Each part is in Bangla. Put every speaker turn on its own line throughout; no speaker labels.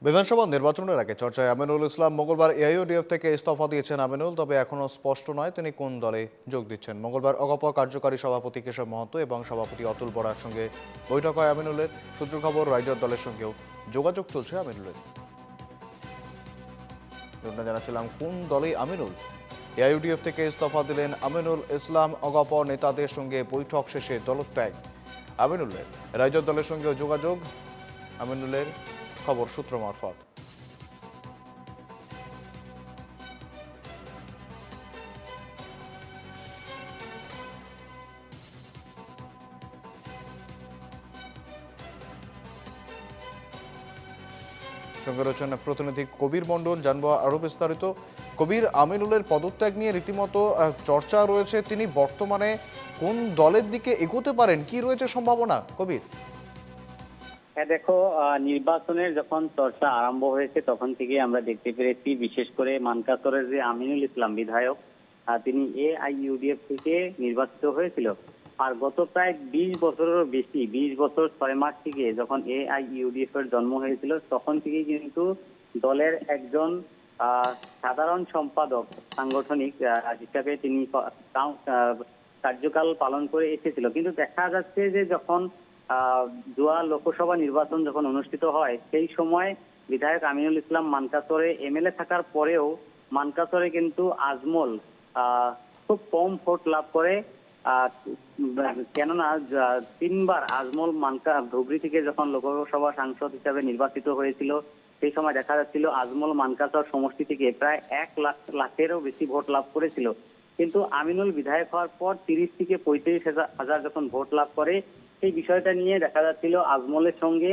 বিধানসভা নির্বাচনের আগে চর্চায় আমিনুল ইসলাম। মঙ্গলবার এআইইউডিএফ থেকে ইস্তফা দিয়েছেন আমিনুল, তবে এখনও স্পষ্ট নয় তিনি কোন দলে যোগ দিচ্ছেন। মঙ্গলবার অগপ কার্যকারী সভাপতি কেশব মহন্ত এবং সভাপতি অতুল বরার সঙ্গে বৈঠক হয় আমিনুলের। সূত্র খবর, রাইজর দলের সঙ্গেও যোগাযোগ চলছে আমিনুলের। জানাচ্ছিলাম কোন দলে আমিনুল। এআইইউডিএফ থেকে ইস্তফা দিলেন আমিনুল ইসলাম। অগপ নেতাদের সঙ্গে বৈঠক শেষে দলত্যাগ আমিনুলের। রাইজর দলের সঙ্গেও যোগাযোগ আমিনুলের, খবর সূত্র মারফত। সঙ্গে রয়েছেন প্রতিনিধি কবির মণ্ডল, জানবো আরো বিস্তারিত। কবির, আমিনুলের পদত্যাগ নিয়ে রীতিমতো চর্চা রয়েছে, তিনি বর্তমানে কোন দলের দিকে এগোতে পারেন, কি রয়েছে সম্ভাবনা? কবির,
হ্যাঁ দেখো, নির্বাচনের যখন চর্চা আরম্ভ হয়েছে তখন থেকে আমরা দেখতে পেরেছি, বিশেষ করে মানকাসরের যে আমিনুল ইসলাম বিধায়ক, তিনি এআইইউডিএফ থেকে নির্বাচিত হয়েছিল। আর গত প্রায় 20 বছরেরও বেশি, 20 বছর 6 মাস থেকে যখন এআইইউডিএফ এর জন্ম হয়েছিল তখন থেকেই কিন্তু দলের একজন সাধারণ সম্পাদক সাংগঠনিক হিসাবে তিনি কার্যকাল পালন করে এসেছিল। কিন্তু দেখা যাচ্ছে যে যখন দুয়া লোকসভা নির্বাচন যখন অনুষ্ঠিত হয় সেই সময় বিধায়ক আমিনুল ইসলাম মানকাসরে এমএলএ থাকার পরেও মানকাসরে কিন্তু আজমল খুব কম ভোট লাভ করে। কেননা 3বার আজমল ধুবড়ী থেকে যখন লোকসভা সাংসদ হিসাবে নির্বাচিত হয়েছিল সেই সময় দেখা যাচ্ছিল আজমল মানকাসর সমষ্টি থেকে প্রায় 1 লাখেরও বেশি ভোট লাভ করেছিল। কিন্তু আমিনুল বিধায়ক হওয়ার পর 30 থেকে 35 হাজার যখন ভোট লাভ করে, সেই বিষয়টা নিয়ে দেখা যাচ্ছিল আজমলের সঙ্গে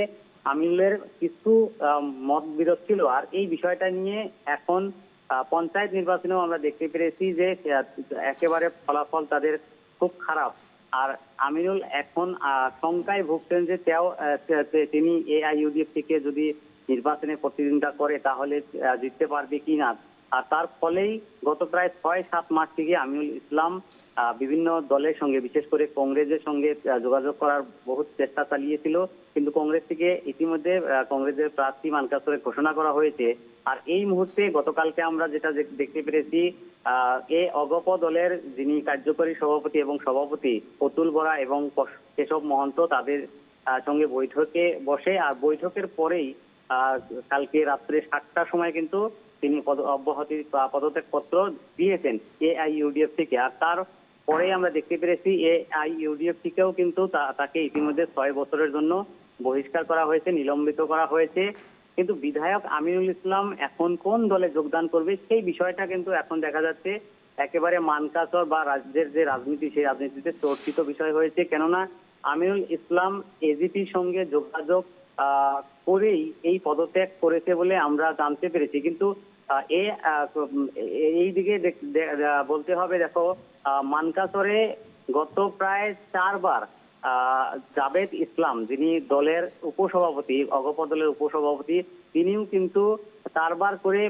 আমিনুলের কিছু মত বিরোধ ছিল। আর এই বিষয়টা নিয়ে এখন পঞ্চায়েত নির্বাচনেও আমরা দেখতে পেরেছি যে একেবারে ফলাফল তাদের খুব খারাপ। আর আমিনুল এখন শঙ্কায় ভুগছেন যে তিনি এআইইউডিএফ থেকে যদি নির্বাচনে প্রতিদ্বন্দ্বিতা করে তাহলে জিততে পারবে কিনা। আর তার ফলেই গত প্রায় 6-7 মাস থেকে আমিনুল ইসলাম বিভিন্ন দলের সঙ্গে, বিশেষ করে কংগ্রেসের সঙ্গে যোগাযোগ করার বহুত চেষ্টা চালিয়েছিল, কিন্তু কংগ্রেস থেকে ইতিমধ্যে কংগ্রেসের প্রার্থী মানকাসরে ঘোষণা করা হয়েছে। আর এই মুহূর্তে গতকালকে আমরা যেটা দেখতে পেরেছি, অগপ দলের যিনি কার্যকরী সভাপতি এবং সভাপতি অতুল বরা এবং কেশব মহন্ত তাদের সঙ্গে বৈঠকে বসে। আর বৈঠকের পরেই কালকে রাত্রে 7টার সময় কিন্তু তিনি পদত্যাগ পত্র দিয়েছেন এআইইউডিএফ থেকে। আর তার পরে আমরা দেখতে পেরেছি এআইইউডিএফ থেকেও কিন্তু তাকে ইতিমধ্যে 6 বছরের জন্য বহিষ্কার করা হয়েছে, নিলম্বিত করা হয়েছে। কিন্তু বিধায়ক আমিনুল ইসলাম এখন কোন দলে যোগদান করবে সেই বিষয়টা কিন্তু এখন দেখা যাচ্ছে একেবারে মানকাসর বা রাজ্যের যে রাজনীতি সেই রাজনীতিতে চর্চিত বিষয় হয়েছে। কেননা আমিনুল ইসলাম এজিপির সঙ্গে যোগাযোগ করেই এই পদত্যাগ করেছে বলে আমরা জানতে পেরেছি। কিন্তু এই দিকে বলতে হবে, দেখো মানকাসরে গত প্রায় 4বার জাবেদ ইসলাম, যিনি দলের উপসভাপতি, অগপ দলের উপসভাপতি, তিনিও কিন্তু 4বার করে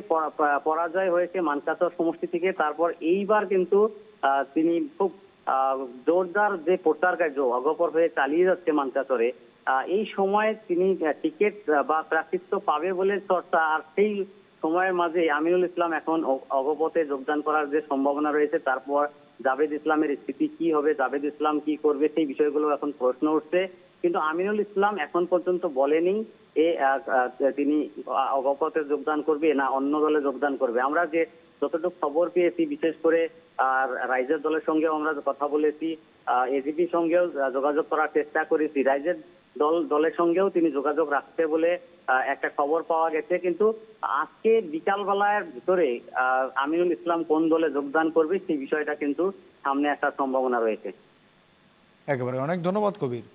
পরাজয় হয়েছে মানকাসর সমষ্টি থেকে। তারপর এইবার কিন্তু তিনি খুব জোরদার যে প্রচার কার্য অগপর হয়ে চালিয়ে যাচ্ছে মানকাসরে, এই সময় তিনি টিকিট বা প্রার্থিত্ব পাবে বলে চর্চা। আর সেই সময়ের মাঝে আমিনুল ইসলাম এখন অগপতে যোগদান করার যে সম্ভাবনা রয়েছে, তারপর জাবেদ ইসলামের স্থিতি কি হবে, জাবেদ ইসলাম কি করবে, সেই বিষয়গুলো এখন প্রশ্ন উঠছে। কিন্তু আমিনুল ইসলাম এখন পর্যন্ত বলেনি তিনি অগপতে যোগদান করবে না অন্য দলে যোগদান করবে। আমরা যে যতটুকু খবর পেয়েছি, বিশেষ করে আর রাইজের দলের সঙ্গেও আমরা কথা বলেছি, এজিপির সঙ্গেও যোগাযোগ করার চেষ্টা করেছি, রাইজের দলের সঙ্গেও তিনি যোগাযোগ রাখতে বলে একটা খবর পাওয়া গেছে। কিন্তু আজকে বিকালবেলার ভিতরে আমিনুল ইসলাম কোন দলে যোগদান করবে সেই বিষয়টা কিন্তু সামনে আসার সম্ভাবনা রয়েছে।
একেবারে অনেক ধন্যবাদ কবির।